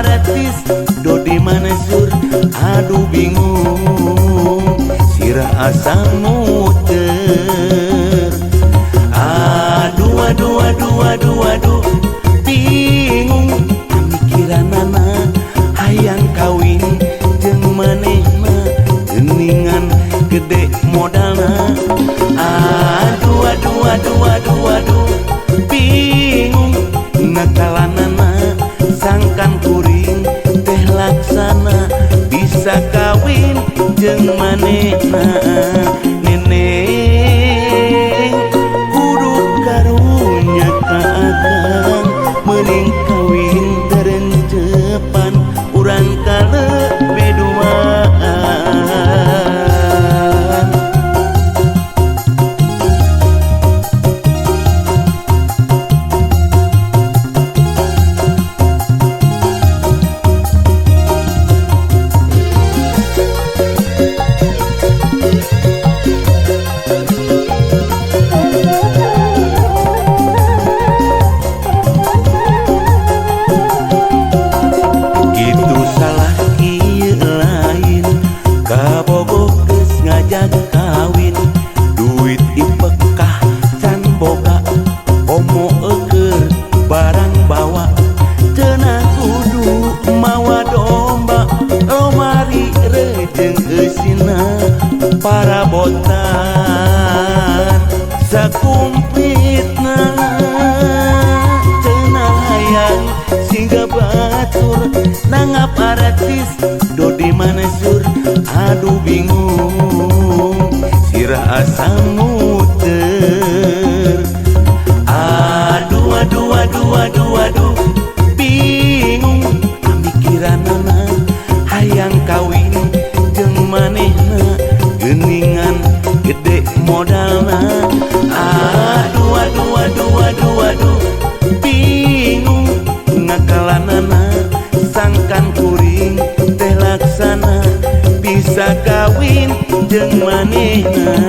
paratis Dodi Mansur aduh bingung sirah asa muter. Aduh aduh aduh aduh aduh bingung pamikiranana hayang kawin jeung manehna geuningan gede modalna. Aduh aduh aduh aduh aduh bingung ngakalanana sangkan kuring teh laksana bisa kawin jeung manehna. Neneng kudu karunya ka akang meuning kawin terencepan urang kalebe duaan. Kawin duit ipekah can boga omo eker barang bawa cenah kudu mawa domba lomari rejeng eusina parabotan sakumpitna cenah hayang singga batur nangap aratis Dodi Mansur aduh bingung sirah asa muter. Aduh aduh aduh aduh aduh bingung pamikiranana hayang kawin jeung manehna geuningan gede modalna. Aduh aduh aduh aduh aduh bingung ngakalanana sangkan kuring teh laksana bisa kawin jeung manehna.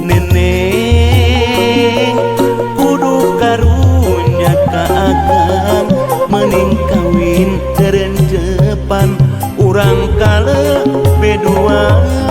Neneng kudu karunya ka akang meuning kawin terencepan urang kalebe duaan.